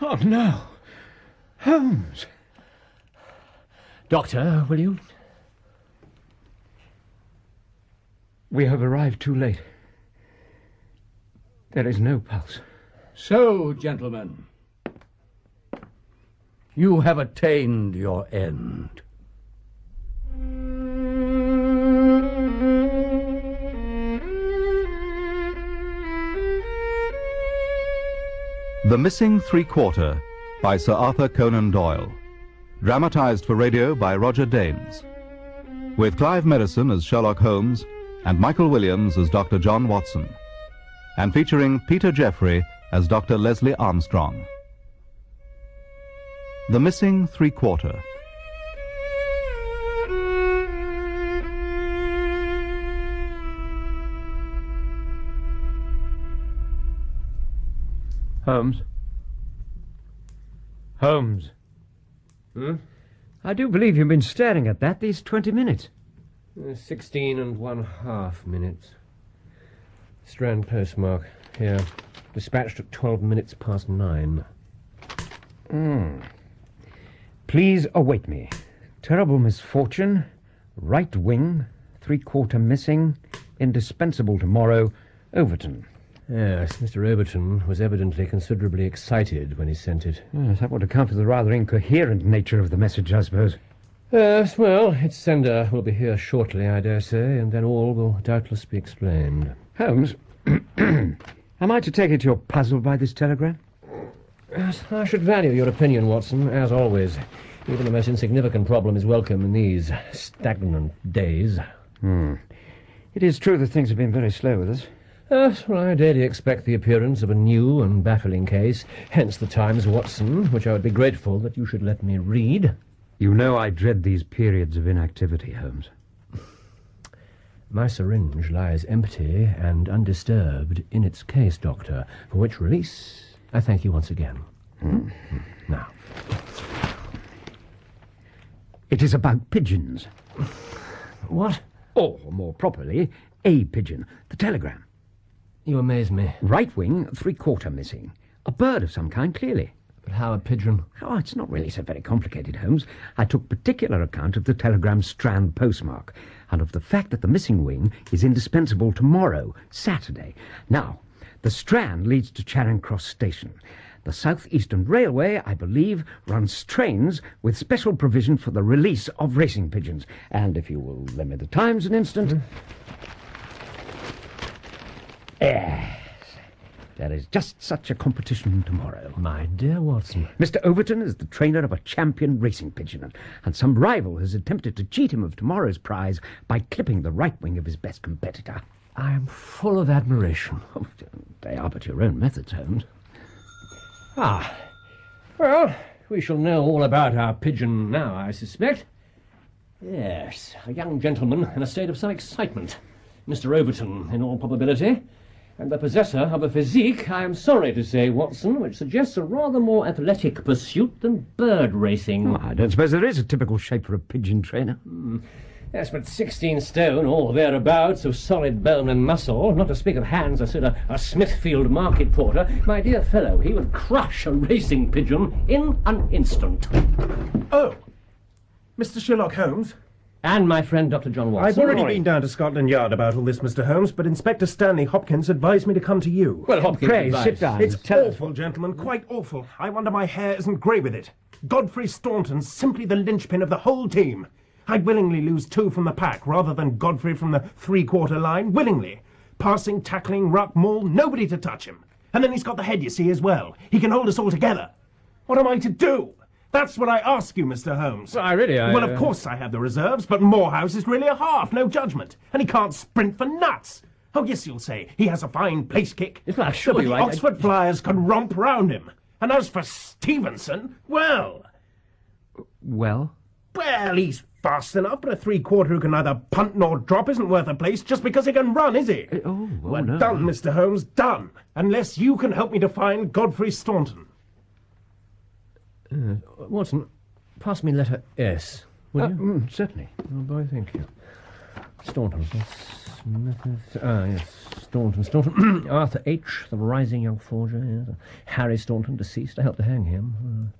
Oh, no. Holmes. Doctor, will you? We have arrived too late. There is no pulse. So, gentlemen, you have attained your end. The Missing Three-Quarter by Sir Arthur Conan Doyle. Dramatized for radio by Roger Danes. With Clive Merrison as Sherlock Holmes and Michael Williams as Dr. John Watson. And featuring Peter Jeffrey as Dr. Leslie Armstrong. The Missing Three-Quarter. Holmes. Holmes. I do believe you've been staring at that these 20 minutes. 16 1/2 minutes. Strand postmark. Here. Dispatched at 12 minutes past 9. Please await me. Terrible misfortune. Right wing. 3/4 missing. Indispensable tomorrow. Overton. Yes, Mr. Overton was evidently considerably excited when he sent it. Yes, that would account for the rather incoherent nature of the message, I suppose. Yes, well, its sender will be here shortly, I dare say, and then all will doubtless be explained. Holmes, am I to take it you're puzzled by this telegram? Yes, I should value your opinion, Watson, as always. Even the most insignificant problem is welcome in these stagnant days. It is true that things have been very slow with us. Yes, well, I daily expect the appearance of a new and baffling case, hence the Times, Watson, which I would be grateful that you should let me read. You know I dread these periods of inactivity, Holmes. My syringe lies empty and undisturbed in its case, Doctor, for which release I thank you once again. Now. It is about pigeons. What? Or, more properly, a pigeon. The telegram. You amaze me. Right wing, 3/4 missing. A bird of some kind, clearly. But how a pigeon? Oh, it's not really so very complicated, Holmes. I took particular account of the telegram's Strand postmark and of the fact that the missing wing is indispensable tomorrow, Saturday. Now, the Strand leads to Charing Cross Station. The South Eastern Railway, I believe, runs trains with special provision for the release of racing pigeons. And if you will lend me the Times an instant... Yes. There is just such a competition tomorrow. My dear Watson. Mr. Overton is the trainer of a champion racing pigeon, and some rival has attempted to cheat him of tomorrow's prize by clipping the right wing of his best competitor. I am full of admiration. Oh, they are but your own methods, Holmes. Well, we shall know all about our pigeon now, I suspect. Yes, a young gentleman in a state of some excitement. Mr. Overton, in all probability, and the possessor of a physique, I am sorry to say, Watson, which suggests a rather more athletic pursuit than bird racing. I don't suppose there is a typical shape for a pigeon trainer. Yes, but 16 stone, or thereabouts, of solid bone and muscle, not to speak of hands as a Smithfield market porter. My dear fellow, he would crush a racing pigeon in an instant. Oh, Mr. Sherlock Holmes? And my friend Dr. John Watson. I've already been down to Scotland Yard about all this, Mr. Holmes, but Inspector Stanley Hopkins advised me to come to you. Well, Hopkins, Pray, advice. sit down. It's Tell us. awful, gentlemen, quite awful. I wonder my hair isn't grey with it. Godfrey Staunton's simply the linchpin of the whole team. I'd willingly lose 2 from the pack rather than Godfrey from the 3/4 line. Willingly. Passing, tackling, ruck, maul, nobody to touch him. And then he's got the head, you see, as well. He can hold us all together. What am I to do? That's what I ask you, Mr. Holmes. Well, of course I have the reserves, but Morehouse is really a half, no judgment. And he can't sprint for nuts. Oh, yes, you'll say. He has a fine place kick. Yes, well, I should but be the right. Oxford Flyers can romp round him. And as for Stevenson, well, he's fast enough, but a 3/4 who can neither punt nor drop isn't worth a place just because he can run, is he? No. Done, Mr. Holmes, done. Unless you can help me to find Godfrey Staunton. Watson, pass me letter S, will you? Certainly. Oh, boy, thank you. Staunton. Yes. Staunton. Arthur H., the rising young forger. Yes. Harry Staunton, deceased. I helped to hang him.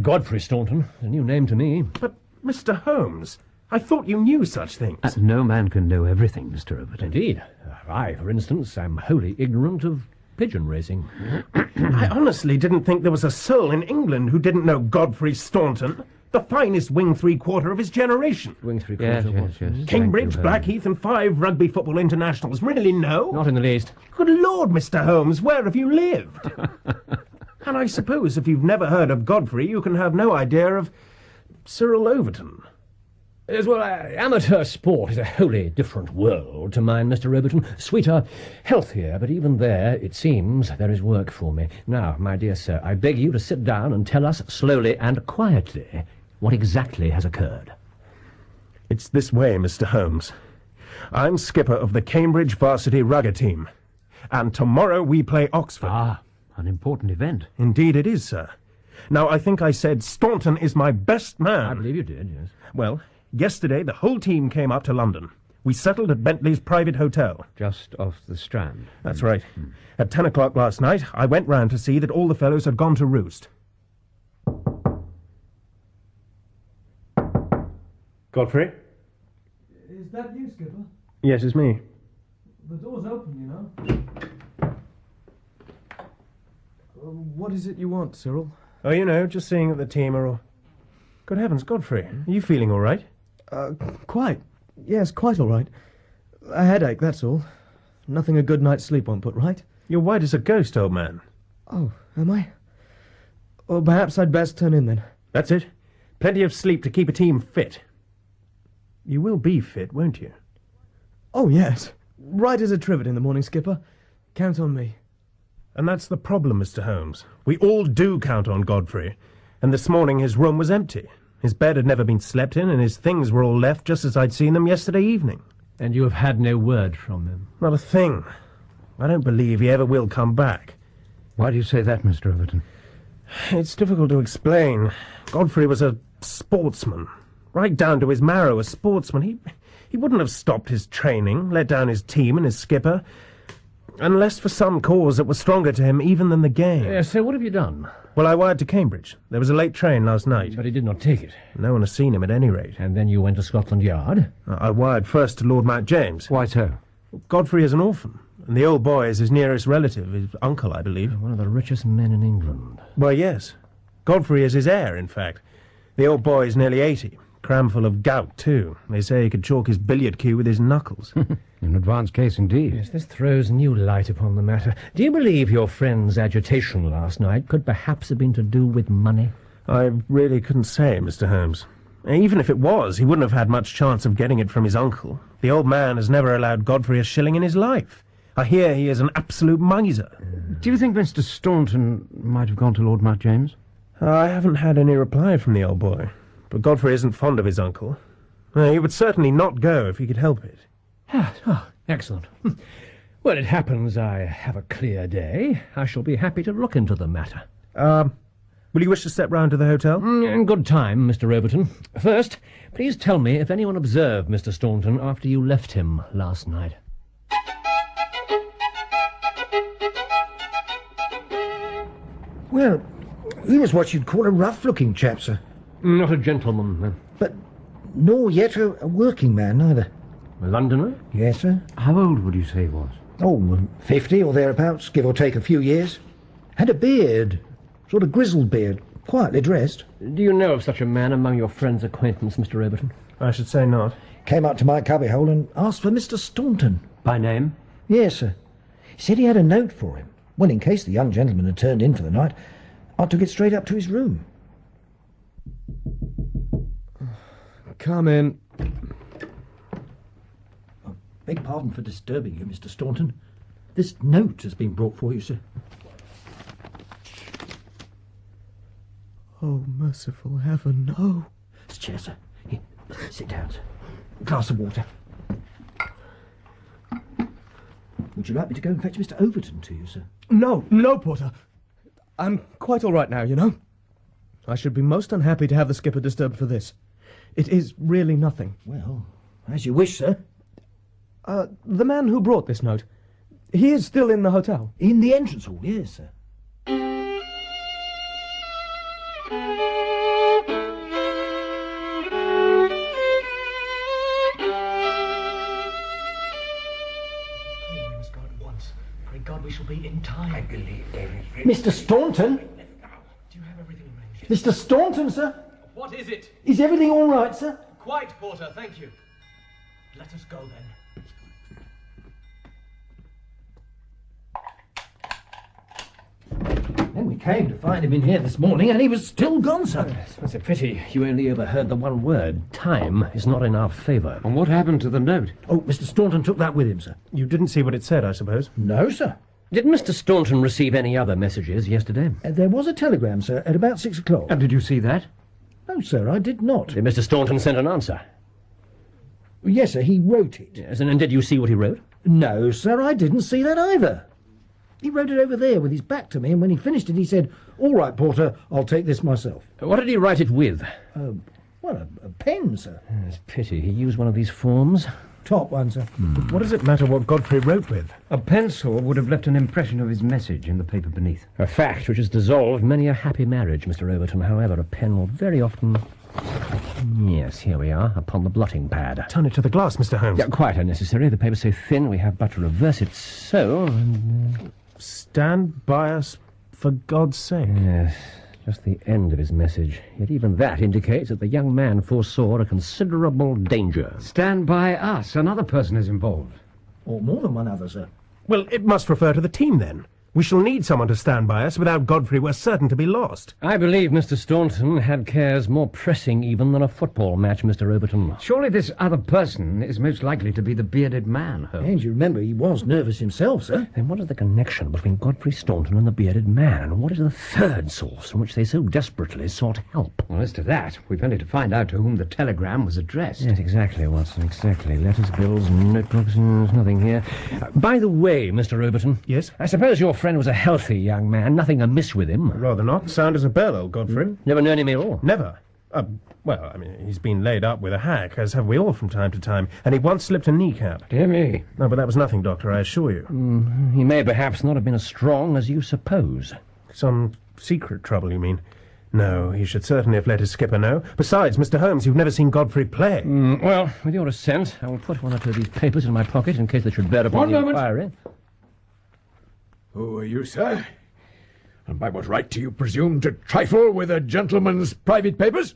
Godfrey Staunton, a new name to me. But, Mr. Holmes, I thought you knew such things. No man can know everything, Mr. Overton. Indeed. I, for instance, am wholly ignorant of pigeon racing. I honestly didn't think there was a soul in England who didn't know Godfrey Staunton, the finest wing three-quarter of his generation. Wing three-quarter. Yes. Cambridge, Blackheath, and 5 rugby football internationals. Really, no? Not in the least. Good Lord, Mr. Holmes, where have you lived? And I suppose if you've never heard of Godfrey, you can have no idea of Cyril Overton. Yes, well, amateur sport is a wholly different world to mine, Mr. Overton. Sweeter, healthier, but even there, it seems, there is work for me. Now, my dear sir, I beg you to sit down and tell us slowly and quietly what exactly has occurred. It's this way, Mr. Holmes. I'm skipper of the Cambridge varsity rugger team, and tomorrow we play Oxford. Ah, an important event. Indeed it is, sir. Now, I think I said Staunton is my best man. I believe you did, yes. Well, yesterday the whole team came up to London. We settled at Bentley's private hotel. Just off the Strand. That's right. At 10 o'clock last night, I went round to see that all the fellows had gone to roost. Godfrey? Is that you, Skipper? Yes, it's me. The door's open, you know. What is it you want, Cyril? Oh, you know, just seeing that the team are all... Good heavens, Godfrey, are you feeling all right? Quite. Yes, quite all right. A headache, that's all. Nothing a good night's sleep won't put right. You're white as a ghost, old man. Oh, am I? Well, perhaps I'd best turn in then. That's it. Plenty of sleep to keep a team fit. You will be fit, won't you? Oh, yes. Right as a trivet in the morning, Skipper. Count on me. And that's the problem, Mr. Holmes. We all do count on Godfrey. And this morning his room was empty. His bed had never been slept in, and his things were all left just as I'd seen them yesterday evening. And you have had no word from him? Not a thing. I don't believe he ever will come back. Why do you say that, Mr. Overton? It's difficult to explain. Godfrey was a sportsman. Right down to his marrow, a sportsman. He wouldn't have stopped his training, let down his team and his skipper, unless for some cause that was stronger to him even than the game. So what have you done? Well, I wired to Cambridge. There was a late train last night. But he did not take it. No one has seen him at any rate. And then you went to Scotland Yard? I wired first to Lord Mount James. Why so? Godfrey is an orphan, and the old boy is his nearest relative, his uncle, I believe. One of the richest men in England. Why, yes. Godfrey is his heir, in fact. The old boy is nearly 80. Cram full of gout, too. They say he could chalk his billiard cue with his knuckles. An advanced case indeed. Yes, this throws new light upon the matter. Do you believe your friend's agitation last night could perhaps have been to do with money? I really couldn't say, Mr. Holmes. Even if it was, he wouldn't have had much chance of getting it from his uncle. The old man has never allowed Godfrey a shilling in his life. I hear he is an absolute miser. Do you think Mr. Staunton might have gone to Lord Mount James? I haven't had any reply from the old boy. But Godfrey isn't fond of his uncle. He would certainly not go if he could help it. Excellent. Well, it happens I have a clear day. I shall be happy to look into the matter. Will you wish to step round to the hotel? In good time, Mr. Overton. First, please tell me if anyone observed Mr. Staunton after you left him last night. Well, he was what you'd call a rough-looking chap, sir. Not a gentleman, then. But nor yet a working man, neither. A Londoner? Yes, sir. How old would you say he was? Oh, 50 or thereabouts, give or take a few years. Had a beard, sort of grizzled beard, quietly dressed. Do you know of such a man among your friends' acquaintance, Mr. Overton? I should say not. Came up to my cubbyhole and asked for Mr. Staunton. By name? Yes, sir. Said he had a note for him. Well, in case the young gentleman had turned in for the night, I took it straight up to his room. Come in. Beg pardon for disturbing you, Mr. Staunton. This note has been brought for you, sir. Oh, merciful heaven, no. It's a chair, sir. Here, sit down, sir. Glass of water. Would you like me to go and fetch Mr. Overton to you, sir? No, Porter. I'm quite all right now, you know. I should be most unhappy to have the skipper disturbed for this. It is really nothing. Well, As you wish, sir. The man who brought this note, he is still in the hotel. In the entrance hall, yes, sir. We must go at once. Pray God we shall be in time. I believe everything. Mr. Staunton? Do you have everything arranged? Mr. Staunton, sir? What is it? Is everything all right, sir? Quite, Porter, thank you. Let us go then. Then we came to find him in here this morning, and he was still gone, sir. It's a pity you only overheard the one word. Time is not in our favour. And what happened to the note? Oh, Mr. Staunton took that with him, sir. You didn't see what it said, I suppose? No, sir. Did Mr. Staunton receive any other messages yesterday? There was a telegram, sir, at about 6 o'clock. And did you see that? No, sir, I did not. Did Mr. Staunton send an answer? Yes, sir, he wrote it. Yes, and did you see what he wrote? No, sir, I didn't see that either. He wrote it over there with his back to me, and when he finished it, he said, "All right, Porter, I'll take this myself." What did he write it with? Well, a pen, sir. It's a pity. He used one of these forms. Top one, sir. What does it matter what Godfrey wrote with? A pencil would have left an impression of his message in the paper beneath. A fact which has dissolved many a happy marriage, Mr. Overton. However, a pen will very often... Yes, here we are, upon the blotting pad. Turn it to the glass, Mr. Holmes. Yeah, quite unnecessary. The paper's so thin, we have but to reverse it so, and... Stand by us, for God's sake. Yes, just the end of his message. Yet even that indicates that the young man foresaw a considerable danger. Stand by us. Another person is involved. Or more than one other, sir. Well, it must refer to the team, then. We shall need someone to stand by us. Without Godfrey, we're certain to be lost. I believe Mr. Staunton had cares more pressing even than a football match, Mr. Overton. Surely this other person is most likely to be the bearded man, Holmes. And you remember he was nervous himself, sir. Then what is the connection between Godfrey Staunton and the bearded man? And what is the third source from which they so desperately sought help? Well, as to that, we've only to find out to whom the telegram was addressed. Yes, exactly, Watson, exactly. Letters, bills, notebooks, there's nothing here. By the way, Mr. Overton. Yes? I suppose your friend was a healthy young man, nothing amiss with him. Rather not. Sound as a bell, old Godfrey. Never known him at all. Never. Well, I mean, he's been laid up with a hack, as have we all from time to time, and he once slipped a kneecap. Dear me. No, but that was nothing, Doctor, I assure you. He may perhaps not have been as strong as you suppose. Some secret trouble, you mean? No, he should certainly have let his skipper know. Besides, Mr. Holmes, you've never seen Godfrey play. Well, with your assent, I will put one or two of these papers in my pocket in case they should bear upon the inquiry. Who are you, sir? And by what right do you presume to trifle with a gentleman's private papers?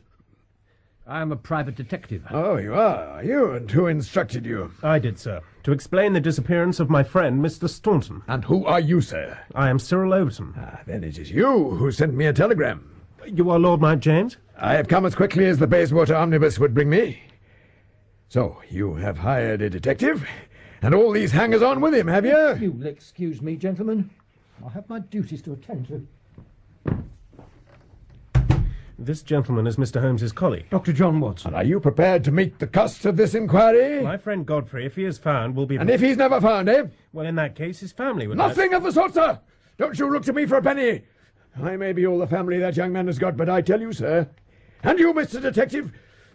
I am a private detective. Oh, you are you? And who instructed you? I did, sir. To explain the disappearance of my friend, Mr. Staunton. And who are you, sir? I am Cyril Overton. Ah, then it is you who sent me a telegram. You are Lord Mount James? I have come as quickly as the Bayswater omnibus would bring me. So, you have hired a detective? And all these hangers-on with him, have you? You'll excuse me, gentlemen. I have my duties to attend to. This gentleman is Mr. Holmes's colleague. Dr. John Watson. And are you prepared to meet the cost of this inquiry? My friend Godfrey, if he is found, will be... And if he's never found, eh? Well, in that case, his family would... Nothing of the sort, sir! Don't you look to me for a penny! I may be all the family that young man has got, but I tell you, sir, and you, Mr. Detective,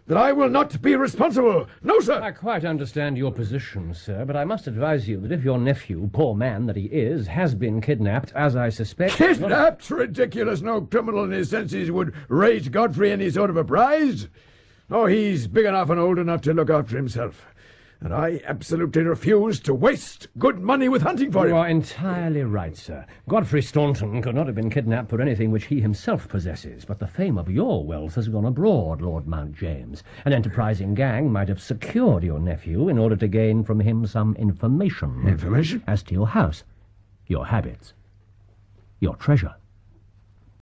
that I will not be responsible. No, sir! I quite understand your position, sir, but I must advise you that if your nephew, poor man that he is, has been kidnapped, as I suspect... Kidnapped? Ridiculous. No criminal in his senses would rate Godfrey any sort of a prize. Oh, he's big enough and old enough to look after himself. And I absolutely refuse to waste good money with hunting for him. You are entirely right, sir. Godfrey Staunton could not have been kidnapped for anything which he himself possesses, but the fame of your wealth has gone abroad, Lord Mount James. An enterprising gang might have secured your nephew in order to gain from him some information. Information? As to your house, your habits, your treasure.